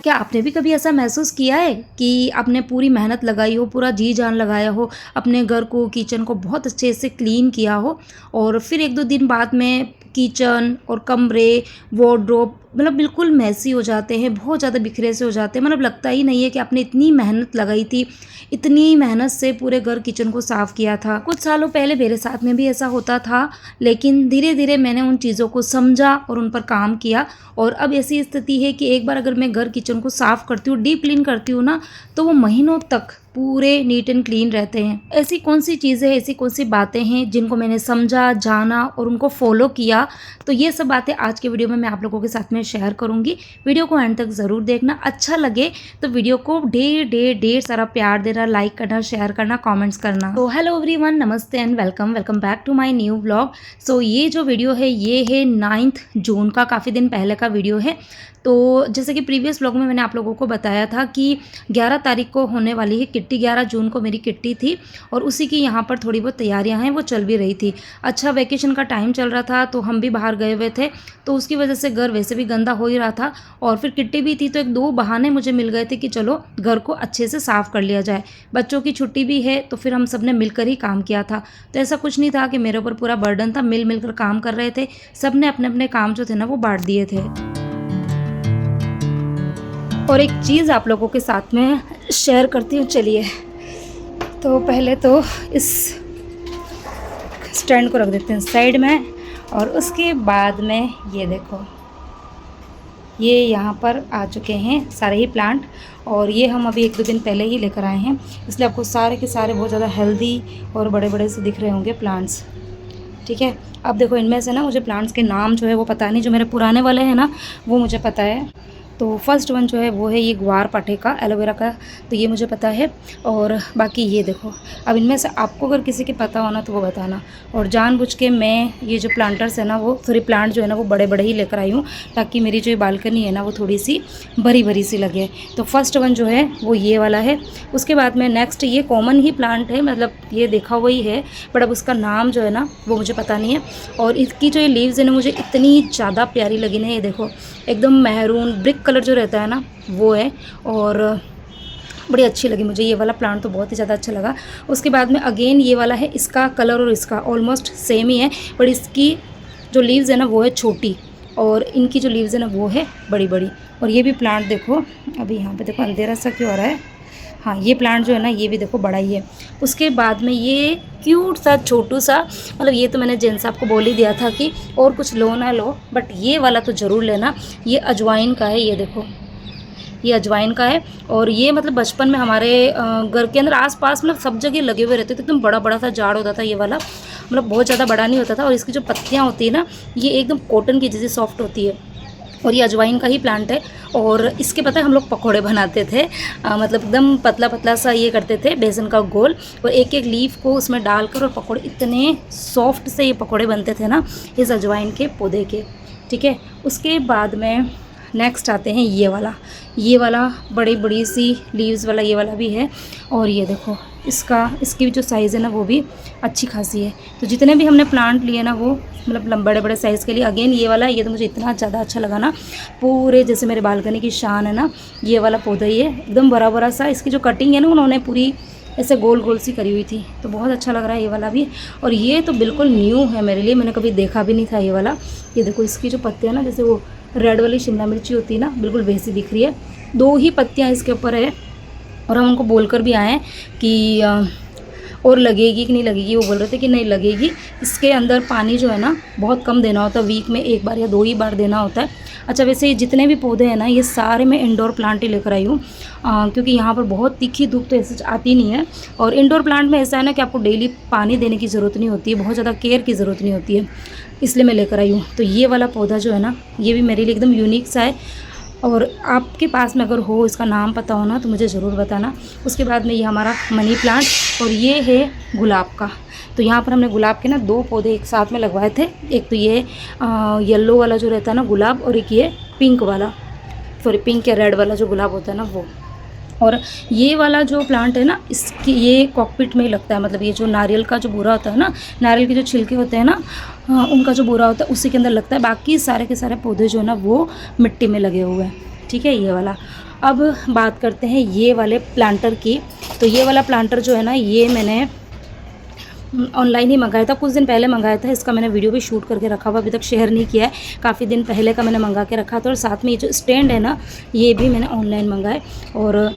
क्या आपने भी कभी ऐसा महसूस किया है कि आपने पूरी मेहनत लगाई हो, पूरा जी जान लगाया हो, अपने घर को, किचन को बहुत अच्छे से क्लीन किया हो और फिर 1-2 दिन बाद में किचन और कमरे, वार्डरोब मतलब बिल्कुल मेसी हो जाते हैं, बहुत ज़्यादा बिखरे से हो जाते हैं। मतलब लगता ही नहीं है कि आपने इतनी मेहनत लगाई थी, इतनी मेहनत से पूरे घर, किचन को साफ़ किया था। कुछ सालों पहले मेरे साथ में भी ऐसा होता था, लेकिन धीरे-धीरे मैंने उन चीज़ों को समझा और उन पर काम किया और अब ऐसी स्थिति है कि एक बार अगर मैं घर, किचन को साफ़ करती हूँ, डीप क्लीन करती हूँ ना, तो वो महीनों तक पूरे नीट एंड क्लीन रहते हैं। ऐसी कौन-सी चीज़ें, ऐसी कौन-सी बातें हैं जिनको मैंने समझा, जाना और उनको फ़ॉलो किया, तो ये सब बातें आज के वीडियो में मैं आप लोगों के साथ में शेयर करूँगी। वीडियो को एंड तक ज़रूर देखना। अच्छा लगे तो वीडियो को ढेर सारा प्यार देना, लाइक करना, शेयर करना, कमेंट्स करना। तो हेलो एवरीवन, नमस्ते and welcome back to my new vlog. So ये जो वीडियो है ये है 9 जून का, काफ़ी दिन पहले का वीडियो है। तो जैसे कि प्रीवियस व्लॉग में मैंने आप लोगों को बताया था कि 11 तारीख को होने वाली है किट्टी, 11 जून को मेरी किट्टी थी और उसी की यहाँ पर थोड़ी बहुत तैयारियाँ हैं, वो चल भी रही थी। अच्छा, वैकेशन का टाइम चल रहा था तो हम भी बाहर गए हुए थे, तो उसकी वजह से घर वैसे भी गंदा हो ही रहा था और फिर किट्टी भी थी, तो 1-2 बहाने मुझे मिल गए थे कि चलो घर को अच्छे से साफ़ कर लिया जाए। बच्चों की छुट्टी भी है तो फिर हम सब ने मिलकर ही काम किया था। तो ऐसा कुछ नहीं था कि मेरे ऊपर पूरा बर्डन था, मिल कर काम कर रहे थे। सब ने अपने अपने काम जो थे ना वो बाँट दिए थे। और एक चीज़ आप लोगों के साथ में शेयर करती हूँ, चलिए। तो पहले तो इस स्टैंड को रख देते हैं साइड में और उसके बाद में ये देखो, ये यहाँ पर आ चुके हैं सारे ही प्लांट और ये हम अभी 1-2 दिन पहले ही लेकर आए हैं, इसलिए आपको सारे के सारे बहुत ज़्यादा हेल्दी और बड़े बड़े से दिख रहे होंगे प्लांट्स। ठीक है, अब देखो इनमें से ना मुझे प्लांट्स के नाम जो है वो पता नहीं, जो मेरे पुराने वाले हैं ना वो मुझे पता है। तो फर्स्ट वन जो है वो है ये ग्वार पाठे का, एलोवेरा का, तो ये मुझे पता है। और बाकी ये देखो, अब इनमें से आपको अगर किसी के पता हो ना तो वो बताना। और जानबूझ के मैं ये जो प्लांटर्स है ना वो प्लांट जो है ना वो बड़े बड़े ही लेकर आई हूँ, ताकि मेरी जो बालकनी है ना वो थोड़ी सी भरी भरी सी लगे। तो फर्स्ट वन जो है वो ये वाला है। उसके बाद में नेक्स्ट ये कॉमन ही प्लांट है, मतलब ये देखा हुआ ही है, बट अब उसका नाम जो है ना वो मुझे पता नहीं है। और इसकी जो ये लीव्स है ना मुझे इतनी ज़्यादा प्यारी लगी ना, ये देखो एकदम मैरून ब्रिक कलर जो रहता है ना वो है और बड़ी अच्छी लगी मुझे। ये वाला प्लांट तो बहुत ही ज़्यादा अच्छा लगा। उसके बाद में अगेन ये वाला है, इसका कलर और इसका ऑलमोस्ट सेम ही है, बट इसकी जो लीव्स है ना वो है छोटी और इनकी जो लीव्स है ना वो है बड़ी बड़ी। और ये भी प्लांट देखो, अभी यहाँ पे देखो अंधेरा सा क्यों आ रहा है, हाँ ये प्लांट जो है ना ये भी देखो बड़ा ही है। उसके बाद में ये क्यूट सा छोटू सा, मतलब ये तो मैंने जेन साहब को बोल ही दिया था कि और कुछ लो ना लो, बट ये वाला तो ज़रूर लेना। ये अजवाइन का है, ये देखो ये अजवाइन का है। और ये मतलब बचपन में हमारे घर के अंदर आसपास मतलब सब जगह लगे हुए रहते थे, एकदम बड़ा बड़ा सा झाड़ होता था ये वाला, मतलब बहुत ज़्यादा बड़ा नहीं होता था। और इसकी जो पत्तियाँ होती है ना ये एकदम कॉटन की जैसे सॉफ्ट होती है और ये अजवाइन का ही प्लांट है। और इसके पता है हम लोग पकौड़े बनाते थे, मतलब एकदम पतला पतला सा ये करते थे बेसन का गोल, और एक एक लीफ को उसमें डालकर और पकौड़े, इतने सॉफ्ट से ये पकौड़े बनते थे ना इस अजवाइन के पौधे के। ठीक है, उसके बाद में नेक्स्ट आते हैं ये वाला बड़ी बड़ी सी लीव्स वाला ये वाला भी है। और ये देखो इसकी जो साइज़ है ना वो भी अच्छी खासी है। तो जितने भी हमने प्लांट लिए ना वो मतलब बड़े बड़े साइज़ के लिए। अगेन ये वाला, ये तो मुझे इतना ज़्यादा अच्छा लगा ना, पूरे जैसे मेरे बालकनी की शान है ना ये वाला पौधा ही है, एकदम बड़ा बड़ा सा। इसकी जो कटिंग है ना उन्होंने पूरी ऐसे गोल गोल सी करी हुई थी, तो बहुत अच्छा लग रहा है ये वाला भी। और ये तो बिल्कुल न्यू है मेरे लिए, मैंने कभी देखा भी नहीं था ये वाला। ये देखो इसकी जो पत्तियाँ ना जैसे वो रेड वाली शिमला मिर्ची होती है ना, बिल्कुल वैसी दिख रही है। 2 ही पत्तियाँ इसके ऊपर है और हम उनको बोल कर भी आए हैं कि और लगेगी कि नहीं लगेगी। वो बोल रहे थे कि नहीं लगेगी। इसके अंदर पानी जो है ना बहुत कम देना होता है, वीक में 1 बार या 2 ही बार देना होता है। अच्छा, वैसे जितने भी पौधे हैं ना ये सारे मैं इंडोर प्लांट ही लेकर आई हूँ, क्योंकि यहाँ पर बहुत तीखी धूप तो ऐसे आती नहीं है। और इंडोर प्लांट में ऐसा है ना कि आपको डेली पानी देने की ज़रूरत नहीं होती है, बहुत ज़्यादा केयर की ज़रूरत नहीं होती है, इसलिए मैं लेकर आई हूँ। तो ये वाला पौधा जो है ना ये भी मेरे लिए एकदम यूनिक सा है, और आपके पास में अगर हो, इसका नाम पता हो ना तो मुझे ज़रूर बताना। उसके बाद में ये हमारा मनी प्लांट और ये है गुलाब का। तो यहाँ पर हमने गुलाब के ना 2 पौधे एक साथ में लगवाए थे। एक तो ये येलो वाला जो रहता है ना गुलाब, और एक ये पिंक वाला, सॉरी पिंक या रेड वाला जो गुलाब होता है ना वो। और ये वाला जो प्लांट है ना इसकी ये कॉकपिट में ही लगता है, मतलब ये जो नारियल का जो बूरा होता है ना, नारियल के जो छिलके होते हैं ना उनका जो बूरा होता है उसी के अंदर लगता है। बाकी सारे के सारे पौधे जो है ना वो मिट्टी में लगे हुए हैं। ठीक है, ये वाला। अब बात करते हैं ये वाले प्लांटर की। तो ये वाला प्लांटर जो है ना, ये मैंने ऑनलाइन ही मंगाया था, कुछ दिन पहले मंगाया था। इसका मैंने वीडियो भी शूट करके रखा हुआ, अभी तक शेयर नहीं किया है। काफ़ी दिन पहले का मैंने मंगा के रखा था। और साथ में ये जो स्टैंड है ना, ये भी मैंने ऑनलाइन मंगाए। और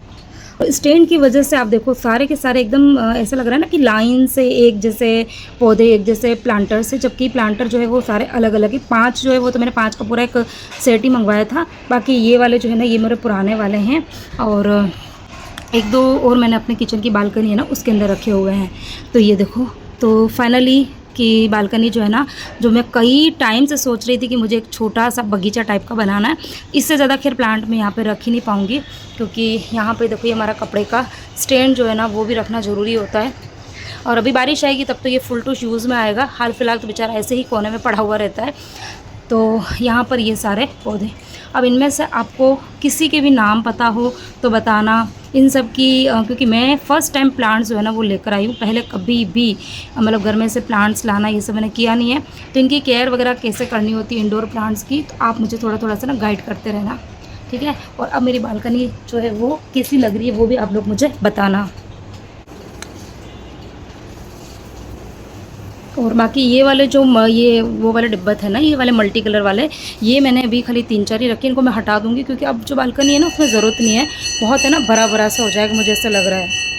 स्टैंड की वजह से आप देखो सारे के सारे एकदम ऐसा लग रहा है ना कि लाइन से एक जैसे पौधे, एक जैसे प्लांटर से, जबकि प्लांटर जो है वो सारे अलग अलग है। 5 जो है वो तो मैंने 5 का पूरा एक सेट ही मंगवाया था। बाकी ये वाले जो है ना, ये मेरे पुराने वाले हैं। और 1-2 और मैंने अपने किचन की बालकनी है ना, उसके अंदर रखे हुए हैं। तो ये देखो, तो फाइनली कि बालकनी जो है ना, जो मैं कई टाइम से सोच रही थी कि मुझे एक छोटा सा बगीचा टाइप का बनाना है। इससे ज़्यादा खैर प्लांट मैं यहाँ पे रख ही नहीं पाऊँगी, क्योंकि यहाँ पे देखो ये हमारा कपड़े का स्टैंड जो है ना, वो भी रखना ज़रूरी होता है। और अभी बारिश आएगी तब तो ये फुल टू यूज़ में आएगा। हाल फिलहाल तो बेचारा ऐसे ही कोने में पड़ा हुआ रहता है। तो यहाँ पर ये सारे पौधे, अब इनमें से आपको किसी के भी नाम पता हो तो बताना। इन सब की क्योंकि मैं फ़र्स्ट टाइम प्लांट्स जो है ना वो लेकर आई हूँ। पहले कभी भी मतलब घर में से प्लांट्स लाना ये सब मैंने किया नहीं है। तो इनकी केयर वगैरह कैसे करनी होती है इंडोर प्लांट्स की, तो आप मुझे थोड़ा सा ना गाइड करते रहना, ठीक है। और अब मेरी बालकनी जो है वो कैसी लग रही है वो भी आप लोग मुझे बताना। और बाकी ये वाले जो ये वो वाले डिब्बा है ना, ये वाले मल्टी कलर वाले, ये मैंने अभी खाली 3-4 ही रखे। इनको मैं हटा दूंगी क्योंकि अब जो बालकनी है ना उसमें ज़रूरत नहीं है। बहुत है ना, भरा भरा सा हो जाएगा, मुझे ऐसा लग रहा है।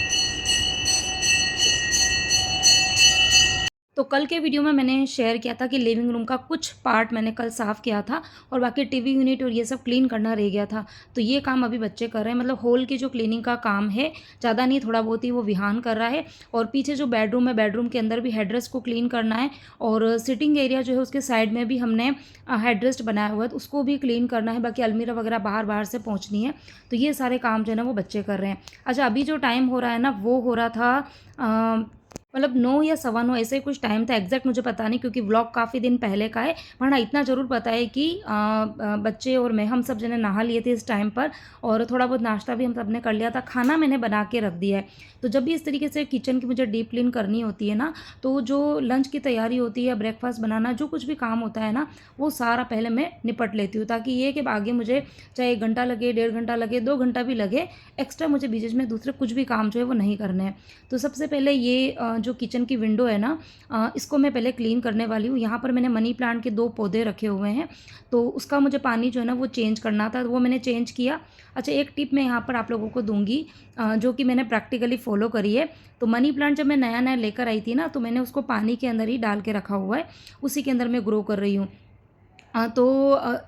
तो कल के वीडियो में मैंने शेयर किया था कि लिविंग रूम का कुछ पार्ट मैंने कल साफ़ किया था, और बाकी टीवी यूनिट और ये सब क्लीन करना रह गया था। तो ये काम अभी बच्चे कर रहे हैं, मतलब हॉल की जो क्लीनिंग का काम है, ज़्यादा नहीं, थोड़ा बहुत ही वो विहान कर रहा है। और पीछे जो बेडरूम है, बेडरूम के अंदर भी हेडरेस्ट को क्लीन करना है। और सिटिंग एरिया जो है उसके साइड में भी हमने हेडरेस्ट बनाया हुआ है, तो उसको भी क्लीन करना है। बाकी अलमीरा वगैरह बाहर से पहुँचनी है। तो ये सारे काम जो है ना वो बच्चे कर रहे हैं। अच्छा, अभी जो टाइम हो रहा है ना, वो हो रहा था मतलब 9 या 9:15 ऐसे ही कुछ टाइम था। एग्जैक्ट मुझे पता नहीं, क्योंकि व्लॉग काफ़ी दिन पहले का है। वरना इतना ज़रूर पता है कि बच्चे और मैं, हम सब जने नहा लिए थे इस टाइम पर। और थोड़ा बहुत नाश्ता भी हम सब ने कर लिया था। खाना मैंने बना के रख दिया है। तो जब भी इस तरीके से किचन की मुझे डीप क्लीन करनी होती है ना, तो जो लंच की तैयारी होती है, ब्रेकफास्ट बनाना, जो कुछ भी काम होता है ना, वो सारा पहले मैं निपट लेती हूँ, ताकि ये कि आगे मुझे चाहे 1 घंटा लगे, 1.5 घंटा लगे, 2 घंटा भी लगे, एक्स्ट्रा मुझे बीच में दूसरे कुछ भी काम जो है वो नहीं करने हैं। तो सबसे पहले ये जो किचन की विंडो है ना, इसको मैं पहले क्लीन करने वाली हूँ। यहाँ पर मैंने मनी प्लांट के 2 पौधे रखे हुए हैं, तो उसका मुझे पानी जो है ना वो चेंज करना था, वो मैंने चेंज किया। अच्छा, एक टिप मैं यहाँ पर आप लोगों को दूंगी, जो कि मैंने प्रैक्टिकली फॉलो करी है। तो मनी प्लांट जब मैं नया नया लेकर आई थी ना, तो मैंने उसको पानी के अंदर ही डाल के रखा हुआ है, उसी के अंदर मैं ग्रो कर रही हूँ। तो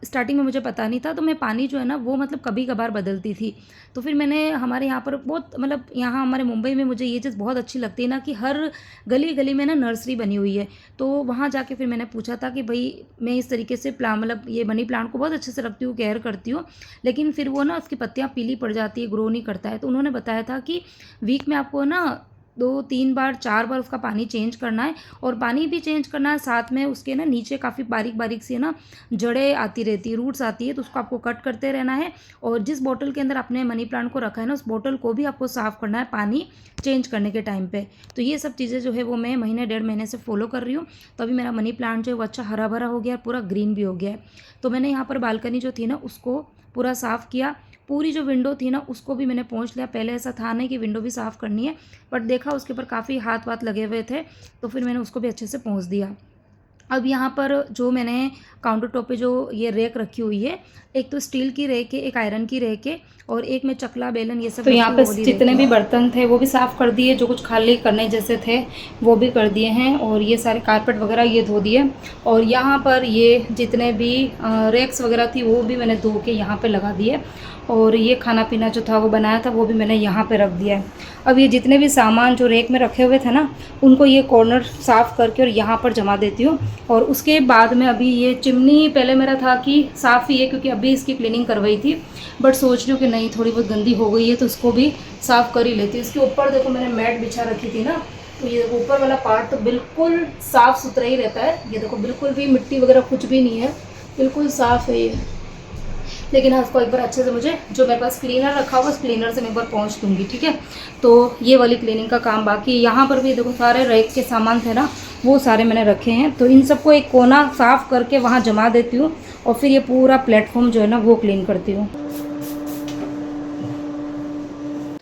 स्टार्टिंग में मुझे पता नहीं था, तो मैं पानी जो है ना वो मतलब कभी कभार बदलती थी। तो फिर मैंने, हमारे यहाँ पर बहुत, मतलब यहाँ हमारे मुंबई में मुझे ये चीज़ बहुत अच्छी लगती है ना, कि हर गली गली में ना नर्सरी बनी हुई है। तो वहाँ जाके फिर मैंने पूछा था कि भाई मैं इस तरीके से मतलब ये मनी प्लांट को बहुत अच्छे से रखती हूँ, केयर करती हूँ, लेकिन फिर वो ना उसकी पत्तियाँ पीली पड़ जाती है, ग्रो नहीं करता है। तो उन्होंने बताया था कि वीक में आपको ना 2-3 बार 4 बार उसका पानी चेंज करना है। और पानी भी चेंज करना है, साथ में उसके ना नीचे काफ़ी बारीक बारीक सी ना जड़ें आती रहती है, रूट्स आती है, तो उसको आपको कट करते रहना है। और जिस बोतल के अंदर आपने मनी प्लांट को रखा है ना, उस बोतल को भी आपको साफ़ करना है पानी चेंज करने के टाइम पे। तो ये सब चीज़ें जो है वो मैं महीने 1.5 महीने से फॉलो कर रही हूँ। तो अभी मेरा मनी प्लांट जो है वो अच्छा हरा भरा हो गया, पूरा ग्रीन भी हो गया है। तो मैंने यहाँ पर बालकनी जो थी ना उसको पूरा साफ़ किया। पूरी जो विंडो थी ना उसको भी मैंने पोंछ लिया। पहले ऐसा था नहीं कि विंडो भी साफ़ करनी है, बट देखा उसके ऊपर काफ़ी हाथ वाथ लगे हुए थे, तो फिर मैंने उसको भी अच्छे से पोंछ दिया। अब यहाँ पर जो मैंने काउंटर टॉप पे जो ये रैक रखी हुई है, एक तो स्टील की रैक है, एक आयरन की रैक है, और एक में चकला बेलन ये सब। तो यहाँ पे जितने भी बर्तन थे वो भी साफ़ कर दिए, जो कुछ खाली करने जैसे थे वो भी कर दिए हैं। और ये सारे कारपेट वगैरह ये धो दिए। और यहाँ पर ये जितने भी रैक्स वगैरह थी वो भी मैंने धो के यहाँ पे लगा दिए। और ये खाना पीना जो था वो बनाया था वो भी मैंने यहाँ पे रख दिया है। अब ये जितने भी सामान जो रैक में रखे हुए थे ना, उनको ये कॉर्नर साफ़ करके और यहाँ पर जमा देती हूँ। और उसके बाद में अभी ये चिमनी, पहले मेरा था कि साफ़ ही है क्योंकि अभी इसकी क्लीनिंग करवाई थी, बट सोच रही हूँ कि नहीं थोड़ी बहुत गंदी हो गई है तो उसको भी साफ़ कर ही लेती हूँ। इसके ऊपर देखो मैंने मैट बिछा रखी थी ना, तो ये देखो ऊपर वाला पार्ट तो बिल्कुल साफ़ सुथरा ही रहता है। ये देखो बिल्कुल भी मिट्टी वगैरह कुछ भी नहीं है, बिल्कुल साफ़ है ये। लेकिन हाँ, उसको एक बार अच्छे से, मुझे जो मेरे पास क्लीनर रखा हुआ उस क्लीनर से मैं एक बार पहुँच दूँगी, ठीक है। तो ये वाली क्लीनिंग का काम बाकी। यहाँ पर भी देखो सारे रैक के सामान थे ना वो सारे मैंने रखे हैं, तो इन सबको एक कोना साफ़ करके वहाँ जमा देती हूँ। और फिर ये पूरा प्लेटफॉर्म जो है ना वो क्लीन करती हूँ।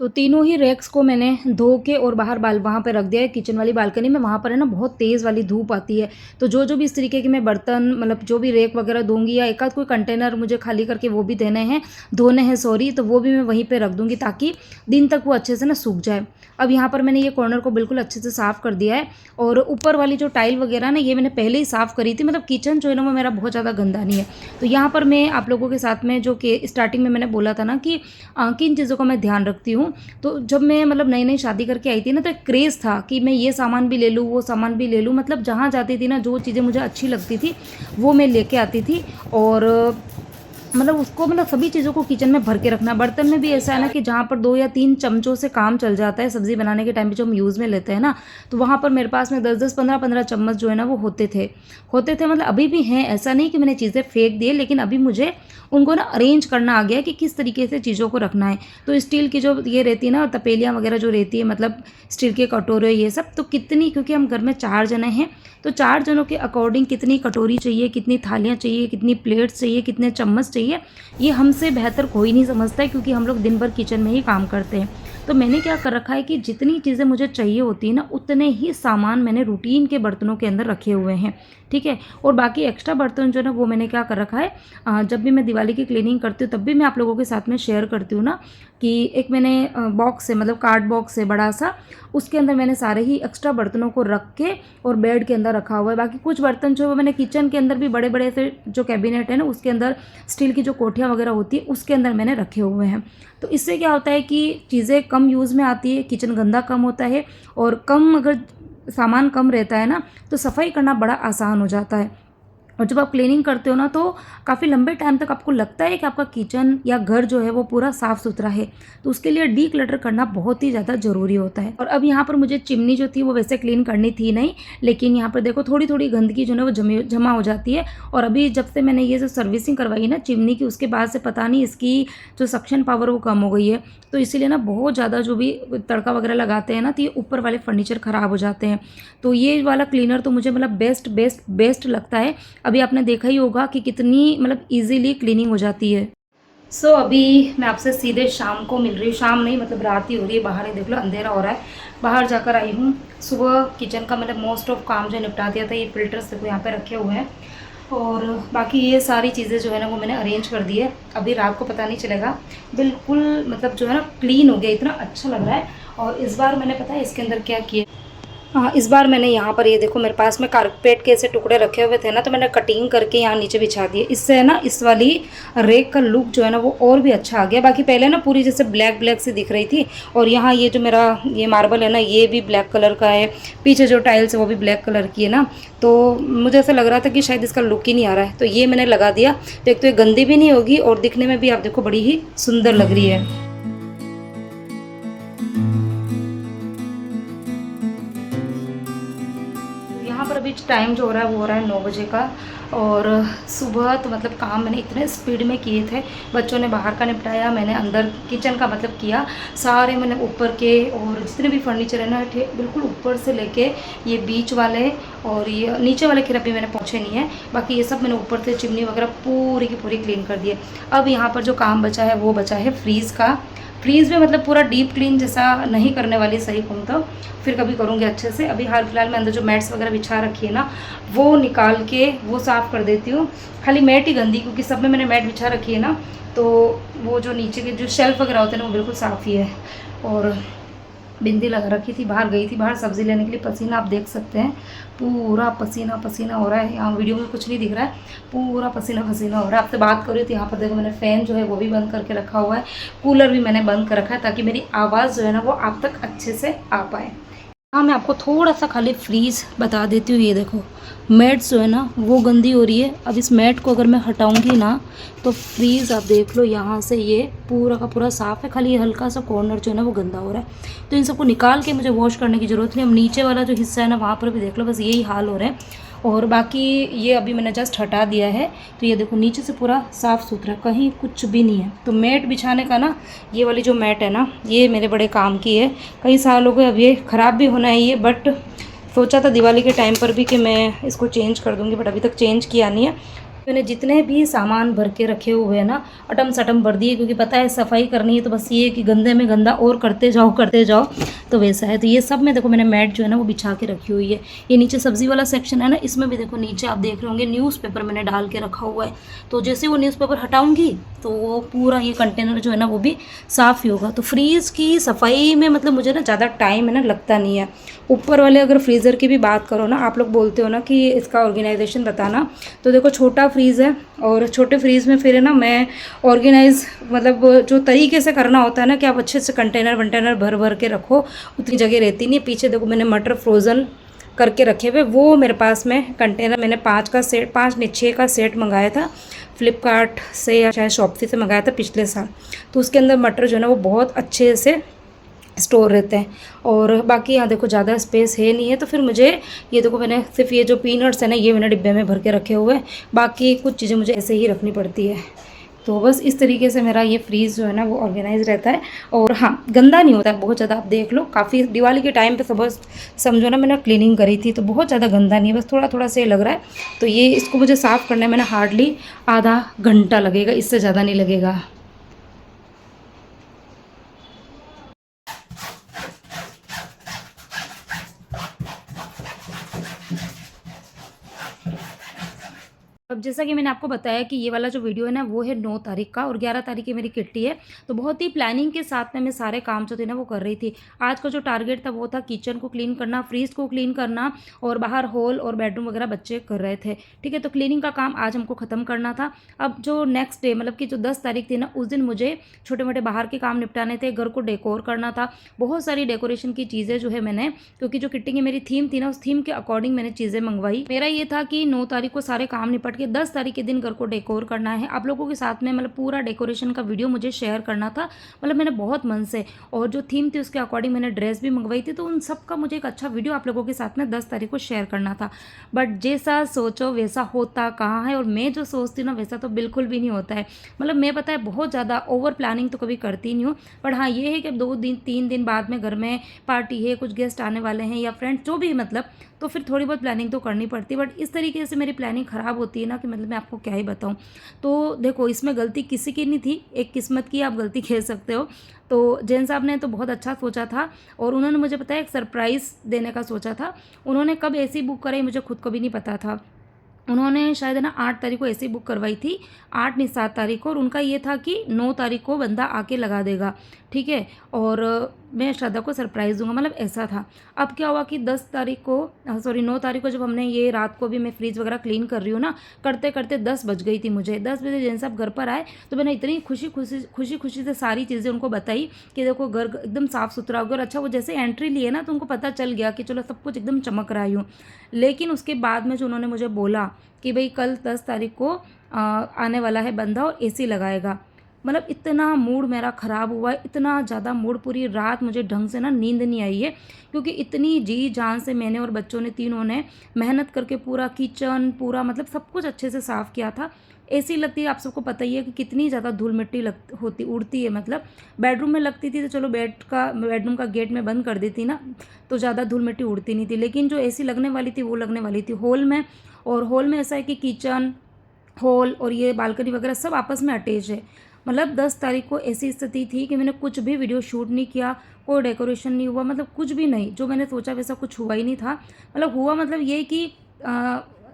तो तीनों ही रैक्स को मैंने धो के और बाहर वहाँ पे रख दिया है किचन वाली बालकनी में। वहाँ पर है ना बहुत तेज़ वाली धूप आती है, तो जो भी इस तरीके के मैं बर्तन मतलब जो भी रैक वगैरह दूंगी या एक आध कोई कंटेनर मुझे खाली करके वो भी धोने हैं सॉरी, तो वो भी मैं वहीं पर रख दूँगी ताकि दिन तक वो अच्छे से ना सूख जाए। अब यहाँ पर मैंने ये कॉर्नर को बिल्कुल अच्छे से साफ़ कर दिया है, और ऊपर वाली जो टाइल वगैरह ना ये मैंने पहले ही साफ़ करी थी। मतलब किचन जो है ना वो मेरा बहुत ज़्यादा गंदा नहीं है। तो यहाँ पर मैं आप लोगों के साथ में जो कि स्टार्टिंग में मैंने बोला था ना कि किन चीज़ों का मैं ध्यान रखती हूँ, तो जब मैं मतलब नई नई शादी करके आई थी ना, तो एक क्रेज़ था कि मैं ये सामान भी ले लूँ, वो सामान भी ले लूँ। मतलब जहाँ जाती थी ना, जो चीज़ें मुझे अच्छी लगती थी वो मैं लेके आती थी, और मतलब उसको मतलब सभी चीज़ों को किचन में भर के रखना। बर्तन में भी ऐसा है ना कि जहाँ पर 2 या 3 चम्मचों से काम चल जाता है सब्ज़ी बनाने के टाइम पे जो हम यूज़ में लेते हैं ना, तो वहाँ पर मेरे पास में 10-10 15-15 चम्मच जो है ना वो होते थे। मतलब अभी भी हैं, ऐसा नहीं कि मैंने चीज़ें फेंक दी, लेकिन अभी मुझे उनको ना अरेंज करना आ गया है कि किस तरीके से चीज़ों को रखना है। तो स्टील की जो ये रहती है ना तपेलियाँ वगैरह जो रहती है, मतलब स्टील के कटोरे ये सब, तो कितनी, क्योंकि हम घर में 4 जने हैं, तो 4 जनों के अकॉर्डिंग कितनी कटोरी चाहिए, कितनी थालियाँ चाहिए, कितनी प्लेट्स चाहिए, कितने चम्मच चाहिए, ये हमसे बेहतर कोई नहीं समझता है, क्योंकि हम लोग दिन भर किचन में ही काम करते हैं। तो मैंने क्या कर रखा है कि जितनी चीज़ें मुझे चाहिए होती है ना, उतने ही सामान मैंने रूटीन के बर्तनों के अंदर रखे हुए हैं, ठीक है। और बाकी एक्स्ट्रा बर्तन जो है ना वो मैंने क्या कर रखा है, जब भी मैं दिवाली की क्लीनिंग करती हूँ तब भी मैं आप लोगों के साथ में शेयर करती हूँ ना, कि एक मैंने बॉक्स है, मतलब कार्ड बॉक्स है बड़ा सा, उसके अंदर मैंने सारे ही एक्स्ट्रा बर्तनों को रख के और बेड के अंदर रखा हुआ है। बाकी कुछ बर्तन जो है मैंने किचन के अंदर भी बड़े बड़े से जो कैबिनेट है ना उसके अंदर स्टील की जो कोठियाँ वगैरह होती है उसके अंदर मैंने रखे हुए हैं। तो इससे क्या होता है कि चीज़ें कम यूज़ में आती है, किचन गंदा कम होता है, और कम अगर सामान कम रहता है ना तो सफाई करना बड़ा आसान हो जाता है। और जब आप क्लीनिंग करते हो ना तो काफ़ी लंबे टाइम तक आपको लगता है कि आपका किचन या घर जो है वो पूरा साफ़ सुथरा है, तो उसके लिए डी क्लटर करना बहुत ही ज़्यादा ज़रूरी होता है। और अब यहाँ पर मुझे चिमनी जो थी वो वैसे क्लीन करनी थी नहीं, लेकिन यहाँ पर देखो थोड़ी थोड़ी गंदगी जो है वो जमा हो जाती है। और अभी जब से मैंने ये जो सर्विसिंग करवाई ना चिमनी की, उसके बाद से पता नहीं इसकी जो सक्शन पावर वो कम हो गई है, तो इसीलिए ना बहुत ज़्यादा जो भी तड़का वगैरह लगाते हैं ना तो ये ऊपर वाले फर्नीचर ख़राब हो जाते हैं। तो ये वाला क्लीनर तो मुझे मतलब बेस्ट लगता है। अभी आपने देखा ही होगा कि कितनी मतलब इजीली क्लीनिंग हो जाती है। सो अभी मैं आपसे सीधे शाम को मिल रही हूँ, शाम नहीं मतलब रात ही हो रही है, बाहर ही देख लो अंधेरा हो रहा है। बाहर जाकर आई हूँ, सुबह किचन का मतलब मोस्ट ऑफ काम जो निपटा दिया था। ये फिल्टर्स देखो यहाँ पे रखे हुए हैं, और बाकी ये सारी चीज़ें जो है ना वो मैंने अरेंज कर दी है। अभी रात को पता नहीं चलेगा, बिल्कुल मतलब जो है ना क्लीन हो गया, इतना अच्छा लग रहा है। और इस बार मैंने पता है इसके अंदर क्या किया, हाँ इस बार मैंने यहाँ पर ये देखो मेरे पास में कारपेट के ऐसे टुकड़े रखे हुए थे ना, तो मैंने कटिंग करके यहाँ नीचे बिछा दिए। इससे है ना इस वाली रेक का लुक जो है ना वो और भी अच्छा आ गया। बाकी पहले ना पूरी जैसे ब्लैक सी दिख रही थी, और यहाँ ये जो मेरा ये मार्बल है ना ये भी ब्लैक कलर का है, पीछे जो टाइल्स है वो भी ब्लैक कलर की है ना, तो मुझे ऐसा लग रहा था कि शायद इसका लुक ही नहीं आ रहा है, तो ये मैंने लगा दिया। तो एक तो ये गंदी भी नहीं होगी और दिखने में भी आप देखो बड़ी ही सुंदर लग रही है। यहाँ पर अभी टाइम जो हो रहा है वो हो रहा है 9 बजे का, और सुबह तो मतलब काम मैंने इतने स्पीड में किए थे। बच्चों ने बाहर का निपटाया, मैंने अंदर किचन का मतलब किया सारे, मैंने ऊपर के और जितने भी फर्नीचर है ना बिल्कुल ऊपर से लेके ये बीच वाले और ये नीचे वाले खैर अभी मैंने पहुँचे नहीं है, बाकी ये सब मैंने ऊपर से चिमनी वगैरह पूरी की पूरी क्लीन कर दी है। अब यहाँ पर जो काम बचा है वो बचा है फ्रीज़ का। फ्रीज़ में मतलब पूरा डीप क्लीन जैसा नहीं करने वाली, सही कहूँ तो फिर कभी करूँगी अच्छे से। अभी हाल फिलहाल में अंदर जो मैट्स वगैरह बिछा रखी है ना वो निकाल के वो साफ़ कर देती हूँ। खाली मैट ही गंदी, क्योंकि सब में मैंने मैट बिछा रखी है ना, तो वो जो नीचे के जो शेल्फ वगैरह होते हैं ना वो बिल्कुल साफ़ ही है। और बिंदी लगा रखी थी, बाहर गई थी, बाहर सब्ज़ी लेने के लिए। पसीना आप देख सकते हैं, पूरा पसीना पसीना हो रहा है। यहाँ वीडियो में कुछ नहीं दिख रहा है, पूरा पसीना पसीना हो रहा है। आपसे बात कर रही थी, यहाँ पर देखो मैंने फ़ैन जो है वो भी बंद करके रखा हुआ है, कूलर भी मैंने बंद कर रखा है, ताकि मेरी आवाज़ जो है ना वो आप तक अच्छे से आ पाए। हाँ मैं आपको थोड़ा सा खाली फ्रीज़ बता देती हूँ। ये देखो मैट जो है ना वो गंदी हो रही है। अब इस मैट को अगर मैं हटाऊंगी ना तो फ्रीज़ आप देख लो यहाँ से ये पूरा का पूरा साफ़ है, खाली ये हल्का सा कॉर्नर जो है ना वो गंदा हो रहा है। तो इन सबको निकाल के मुझे वॉश करने की ज़रूरत नहीं। अब नीचे वाला जो हिस्सा है ना वहाँ पर भी देख लो, बस यही हाल हो रहा है। और बाकी ये अभी मैंने जस्ट हटा दिया है, तो ये देखो नीचे से पूरा साफ़ सुथरा, कहीं कुछ भी नहीं है। तो मैट बिछाने का ना, ये वाली जो मैट है ना ये मेरे बड़े काम की है, कई साल हो गए। अब ये ख़राब भी होना है ये, बट सोचा था दिवाली के टाइम पर भी कि मैं इसको चेंज कर दूँगी, बट अभी तक चेंज किया नहीं है। मैंने जितने भी सामान भर के रखे हुए हैं ना, अटम सटम भर दिए, क्योंकि पता है सफाई करनी है तो बस ये कि गंदे में गंदा और करते जाओ, तो वैसा है। तो ये सब में देखो मैंने मैट जो है ना वो बिछा के रखी हुई है। ये नीचे सब्जी वाला सेक्शन है ना, इसमें भी देखो नीचे आप देख रहे होंगे न्यूज़पेपर मैंने डाल के रखा हुआ है। तो जैसे वो न्यूज़पेपर हटाऊंगी तो वो पूरा ये कंटेनर जो है ना वो भी साफ़ ही होगा। तो फ्रीज़ की सफाई में मतलब मुझे ना ज़्यादा टाइम है ना लगता नहीं है। ऊपर वाले अगर फ्रीज़र की भी बात करो ना, आप लोग बोलते हो ना कि इसका ऑर्गेनाइजेशन बताना, तो देखो छोटा फ्रीज़ है और छोटे फ्रीज़ में फिर है ना मैं ऑर्गेनाइज मतलब जो तरीके से करना होता है ना कि आप अच्छे से कंटेनर वंटेनर भर भर के रखो, उतनी जगह रहती नहीं। पीछे देखो मैंने मटर फ्रोज़न करके रखे हुए, वो मेरे पास में कंटेनर मैंने 5 नहीं 6 का सेट मंगाया था फ्लिपकार्ट से या शायद शॉपसी से मंगाया था पिछले साल। तो उसके अंदर मटर जो है ना वो बहुत अच्छे से स्टोर रहते हैं। और बाकी यहाँ देखो ज़्यादा स्पेस है नहीं है, तो फिर मुझे ये देखो मैंने सिर्फ ये जो पीनट्स है ना ये मैंने डिब्बे में भर के रखे हुए हैं, बाकी कुछ चीज़ें मुझे ऐसे ही रखनी पड़ती है। तो बस इस तरीके से मेरा ये फ्रीज़ जो है ना वो ऑर्गेनाइज रहता है। और हाँ, गंदा नहीं होता है बहुत ज़्यादा। आप देख लो काफ़ी दिवाली के टाइम पे सुबह समझो ना मैंने क्लीनिंग करी थी, तो बहुत ज़्यादा गंदा नहीं है, बस थोड़ा थोड़ा से लग रहा है। तो ये इसको मुझे साफ़ करने में ना हार्डली आधा घंटा लगेगा, इससे ज़्यादा नहीं लगेगा। अब जैसा कि मैंने आपको बताया कि ये वाला जो वीडियो है ना वो है 9 तारीख का, और 11 तारीख की मेरी किट्टी है। तो बहुत ही प्लानिंग के साथ में मैं सारे काम जो थे ना वो कर रही थी। आज का जो टारगेट था वो था किचन को क्लीन करना, फ्रीज को क्लीन करना, और बाहर हॉल और बेडरूम वगैरह बच्चे कर रहे थे। ठीक है, तो क्लीनिंग का काम आज हमको ख़त्म करना था। अब जो नेक्स्ट डे मतलब कि जो 10 तारीख थी ना, उस दिन मुझे छोटे मोटे बाहर के काम निपटाने थे, घर को डेकोर करना था। बहुत सारी डेकोरेशन की चीज़ें जो है मैंने, क्योंकि जो किट्टी की मेरी थीम थी ना उस थीम के अकॉर्डिंग मैंने चीज़ें मंगवाई। मेरा ये था कि 9 तारीख को सारे काम निपट के 10 तारीख के दिन घर को डेकोर करना है। आप लोगों के साथ में मतलब पूरा डेकोरेशन का वीडियो मुझे शेयर करना था, मतलब मैंने बहुत मन से, और जो थीम थी उसके अकॉर्डिंग मैंने ड्रेस भी मंगवाई थी। तो उन सब का मुझे एक अच्छा वीडियो आप लोगों के साथ में 10 तारीख को शेयर करना था। बट जैसा सोचो वैसा होता कहाँ है, और मैं जो सोचती हूँ ना वैसा तो बिल्कुल भी नहीं होता है। मतलब मैं पता है बहुत ज़्यादा ओवर प्लानिंग तो कभी करती नहीं हूँ, बट हाँ ये है कि 2 दिन 3 दिन बाद में घर में पार्टी है, कुछ गेस्ट आने वाले हैं या फ्रेंड्स जो भी, मतलब तो फिर थोड़ी बहुत प्लानिंग तो करनी पड़ती है। बट इस तरीके से मेरी प्लानिंग ख़राब होती है ना कि मतलब मैं आपको क्या ही बताऊँ। तो देखो इसमें गलती किसी की नहीं थी, एक किस्मत की आप गलती कह सकते हो। तो जैन साहब ने तो बहुत अच्छा सोचा था, और उन्होंने मुझे पता है एक सरप्राइज़ देने का सोचा था। उन्होंने कब एसी बुक कराई मुझे खुद को भी नहीं पता था। उन्होंने शायद है ना 8 तारीख को एसी बुक करवाई थी, 8 नहीं 7 तारीख को, और उनका ये था कि 9 तारीख को बंदा आके लगा देगा। ठीक है, और मैं श्रद्धा को सरप्राइज़ दूंगा, मतलब ऐसा था। अब क्या हुआ कि 10 तारीख को, सॉरी 9 तारीख को, जब हमने ये रात को भी मैं फ्रीज वगैरह क्लीन कर रही हूँ ना, करते करते 10 बज गई थी मुझे। 10 बजे जैन साहब घर पर आए तो मैंने इतनी खुशी से सारी चीज़ें उनको बताई कि देखो घर एकदम साफ़ सुथरा हो गया। और अच्छा वो जैसे एंट्री लिए ना तो उनको पता चल गया कि चलो सब कुछ एकदम चमक रहा हूँ। लेकिन उसके बाद में जो उन्होंने मुझे बोला कि भाई कल 10 तारीख को आने वाला है बंदा और एसी लगाएगा, मतलब इतना मूड मेरा ख़राब हुआ है, इतना ज़्यादा मूड, पूरी रात मुझे ढंग से ना नींद नहीं आई है। क्योंकि इतनी जी जान से मैंने और बच्चों ने तीनों ने मेहनत करके पूरा किचन पूरा मतलब सब कुछ अच्छे से साफ़ किया था। एसी लगती है, आप सबको पता ही है कि कितनी ज़्यादा धूल मिट्टी होती उड़ती है। मतलब बेडरूम में लगती थी तो चलो बेडरूम का गेट में बंद कर देती ना, तो ज़्यादा धूल मिट्टी उड़ती नहीं थी। लेकिन जो एसी लगने वाली थी वो लगने वाली थी हॉल में, और हॉल में ऐसा है कि किचन हॉल और ये बालकनी वगैरह सब आपस में अटैच है। मतलब 10 तारीख को ऐसी स्थिति थी कि मैंने कुछ भी वीडियो शूट नहीं किया, कोई डेकोरेशन नहीं हुआ, मतलब कुछ भी नहीं। जो मैंने सोचा वैसा कुछ हुआ ही नहीं था। मतलब हुआ मतलब ये कि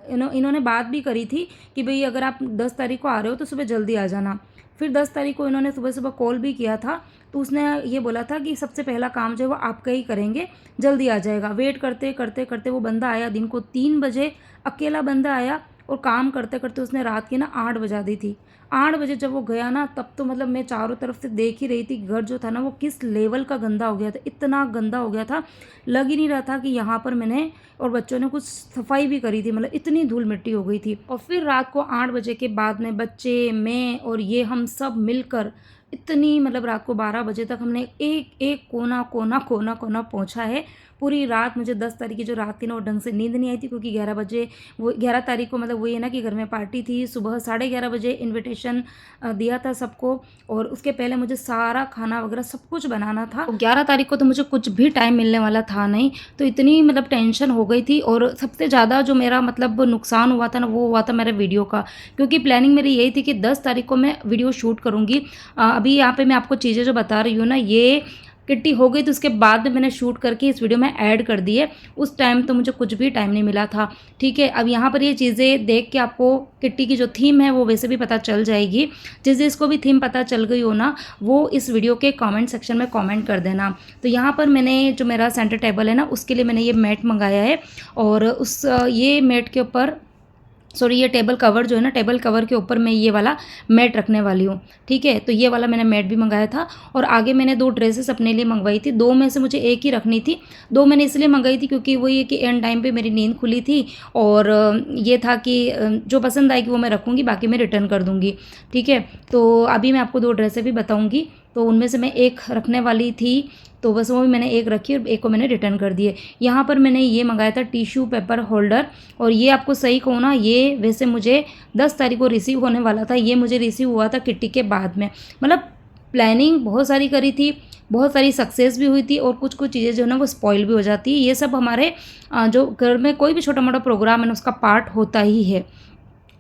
इन्होंने बात भी करी थी कि भाई अगर आप 10 तारीख को आ रहे हो तो सुबह जल्दी आ जाना। फिर 10 तारीख को इन्होंने सुबह सुबह कॉल भी किया था, तो उसने ये बोला था कि सबसे पहला काम जो है वो आपका ही करेंगे, जल्दी आ जाएगा। वेट करते करते करते वो बंदा आया दिन को 3 बजे, अकेला बंदा आया, और काम करते करते उसने रात की ना 8 बजा दी थी। 8 बजे जब वो गया ना तब तो मतलब मैं चारों तरफ से देख ही रही थी, घर जो था ना वो किस लेवल का गंदा हो गया था, इतना गंदा हो गया था, लग ही नहीं रहा था कि यहाँ पर मैंने और बच्चों ने कुछ सफाई भी करी थी। मतलब इतनी धूल मिट्टी हो गई थी। और फिर रात को 8 बजे के बाद में बच्चे, मैं और ये हम सब मिलकर इतनी मतलब रात को 12 बजे तक हमने एक एक कोना कोना कोना कोना पहुँचा है। पूरी रात मुझे 10 तारीख की जो रात थी ना वो ढंग से नींद नहीं आई थी, क्योंकि 11 बजे वो 11 तारीख को मतलब वही है ना कि घर में पार्टी थी। सुबह 11:30 बजे इन्विटेशन दिया था सबको, और उसके पहले मुझे सारा खाना वगैरह सब कुछ बनाना था। 11 तारीख को तो मुझे कुछ भी टाइम मिलने वाला था नहीं, तो इतनी मतलब टेंशन हो गई थी। और सबसे ज़्यादा जो मेरा मतलब नुकसान हुआ था ना वो हुआ था मेरे वीडियो का, क्योंकि प्लानिंग मेरी यही थी कि 10 तारीख को मैं वीडियो शूट करूँगी। अभी यहाँ पे मैं आपको चीज़ें जो बता रही हूँ ना, ये किट्टी हो गई तो उसके बाद में मैंने शूट करके इस वीडियो में ऐड कर दी है। उस टाइम तो मुझे कुछ भी टाइम नहीं मिला था। ठीक है, अब यहाँ पर ये चीज़ें देख के आपको किट्टी की जो थीम है वो वैसे भी पता चल जाएगी। जिसको भी थीम पता चल गई हो ना, वो इस वीडियो के कमेंट सेक्शन में कमेंट कर देना। तो यहाँ पर मैंने जो मेरा सेंटर टेबल है ना, उसके लिए मैंने ये मैट मंगाया है, और ये मैट के ऊपर ये टेबल कवर जो है ना, टेबल कवर के ऊपर मैं ये वाला मैट रखने वाली हूँ। ठीक है, तो ये वाला मैंने मैट भी मंगाया था। और आगे मैंने 2 ड्रेसेस अपने लिए मंगवाई थी, 2 में से मुझे एक ही रखनी थी। 2 मैंने इसलिए मंगाई थी क्योंकि वो ये कि एंड टाइम पे मेरी नींद खुली थी, और ये था कि जो पसंद आएगी वो मैं रखूँगी, बाकी मैं रिटर्न कर दूँगी। ठीक है, तो अभी मैं आपको 2 ड्रेसें भी बताऊँगी। तो उनमें से मैं एक रखने वाली थी, तो बस वो भी मैंने एक रखी और एक को मैंने रिटर्न कर दिए। यहाँ पर मैंने ये मंगाया था टिश्यू पेपर होल्डर, और ये आपको सही कहूँ ना, ये वैसे मुझे 10 तारीख को रिसीव होने वाला था। ये मुझे रिसीव हुआ था किट्टी के बाद में। मतलब प्लानिंग बहुत सारी करी थी, बहुत सारी सक्सेस भी हुई थी, और कुछ कुछ चीज़ें जो है ना वो स्पॉइल भी हो जाती है। ये सब हमारे जो घर में कोई भी छोटा मोटा प्रोग्राम है ना, उसका पार्ट होता ही है।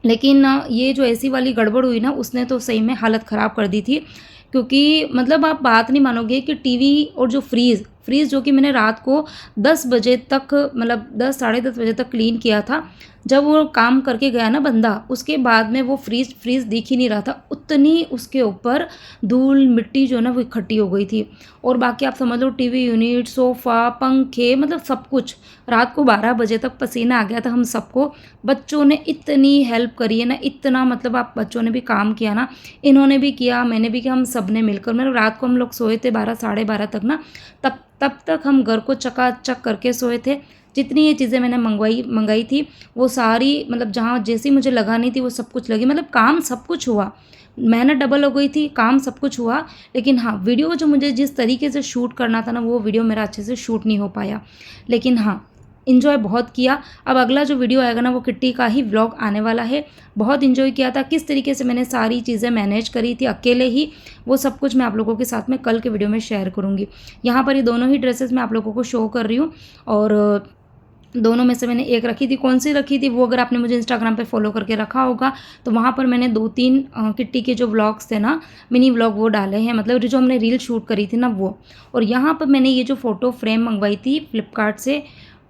लेकिन ये जो ऐसी वाली गड़बड़ हुई ना, उसने तो सही में हालत ख़राब कर दी थी। क्योंकि मतलब आप बात नहीं मानोगे कि टीवी और जो फ्रीज़ जो कि मैंने रात को 10 बजे तक, मतलब 10 साढ़े 10 बजे तक क्लीन किया था। जब वो काम करके गया ना बंदा, उसके बाद में वो फ्रीज़ दिख ही नहीं रहा था। उतनी उसके ऊपर धूल मिट्टी जो है ना वो इकट्ठी हो गई थी। और बाकी आप समझ लो टीवी यूनिट, सोफ़ा, पंखे, मतलब सब कुछ। रात को 12 बजे तक पसीना आ गया था हम सबको। बच्चों ने इतनी हेल्प करी है ना, इतना मतलब आप बच्चों ने भी काम किया ना, इन्होंने भी किया, मैंने भी किया, हम सब ने मिलकर। मतलब रात को हम लोग सोए थे 12 साढ़े 12 तक ना, तब तक हम घर को चकाचक करके सोए थे। जितनी ये चीज़ें मैंने मंगाई थी वो सारी, मतलब जहाँ जैसी मुझे लगानी थी वो सब कुछ लगी। मतलब काम सब कुछ हुआ, मेहनत डबल हो गई थी, काम सब कुछ हुआ। लेकिन हाँ, वीडियो जो मुझे जिस तरीके से शूट करना था ना, वो वीडियो मेरा अच्छे से शूट नहीं हो पाया। लेकिन हाँ, इन्जॉय बहुत किया। अब अगला जो वीडियो आएगा ना, वो किट्टी का ही व्लॉग आने वाला है। बहुत इन्जॉय किया था, किस तरीके से मैंने सारी चीज़ें मैनेज करी थी अकेले ही, वो सब कुछ मैं आप लोगों के साथ में कल के वीडियो में शेयर करूँगी। यहाँ पर ये दोनों ही ड्रेसेस मैं आप लोगों को शो कर रही हूँ, और दोनों में से मैंने एक रखी थी। कौन सी रखी थी वो अगर आपने मुझे इंस्टाग्राम पे फॉलो करके रखा होगा, तो वहाँ पर मैंने 2-3 किट्टी के जो व्लॉग्स थे ना, मिनी व्लॉग, वो डाले हैं। मतलब जो हमने रील शूट करी थी ना वो। और यहाँ पर मैंने ये जो फ़ोटो फ्रेम मंगवाई थी फ्लिपकार्ट से,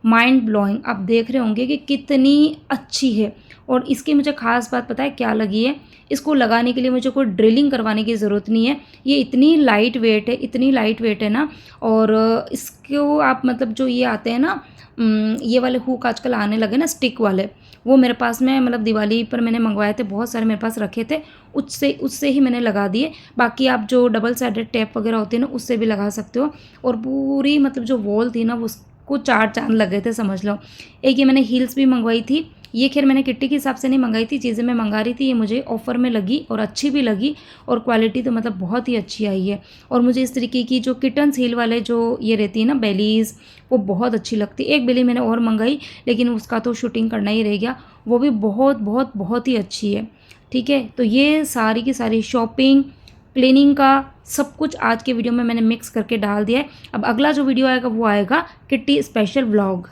माइंड ब्लोइंग। आप देख रहे होंगे कि कितनी अच्छी है। और इसकी मुझे ख़ास बात पता है क्या लगी है, इसको लगाने के लिए मुझे कोई ड्रिलिंग करवाने की ज़रूरत नहीं है। ये इतनी लाइट वेट है, इतनी लाइट वेट है ना। और इसको आप मतलब जो ये आते हैं ना, ये वाले हुक आजकल आने लगे ना, स्टिक वाले, वो मेरे पास में मतलब दिवाली पर मैंने मंगवाए थे, बहुत सारे मेरे पास रखे थे। उससे ही मैंने लगा दिए। बाकी आप जो डबल साइडेड टेप वगैरह होती है ना, उससे भी लगा सकते हो। और पूरी मतलब जो वॉल थी ना, उसको 4 चांद लग गए थे समझ लो। एक ये मैंने हील्स भी मंगवाई थी। ये खैर मैंने किट्टी के हिसाब से नहीं मंगाई थी, चीज़ें मैं मंगा रही थी, ये मुझे ऑफ़र में लगी और अच्छी भी लगी, और क्वालिटी तो मतलब बहुत ही अच्छी आई है। और मुझे इस तरीके की जो किटन्स हील वाले जो ये रहती है ना बेलीज़, वो बहुत अच्छी लगती है। एक बेली मैंने और मंगाई, लेकिन उसका तो शूटिंग करना ही रह गया। वो भी बहुत बहुत बहुत ही अच्छी है। ठीक है, तो ये सारी की सारी शॉपिंग, क्लीनिंग का सब कुछ आज के वीडियो में मैंने मिक्स करके डाल दिया है। अब अगला जो वीडियो आएगा वो आएगा किट्टी स्पेशल व्लॉग।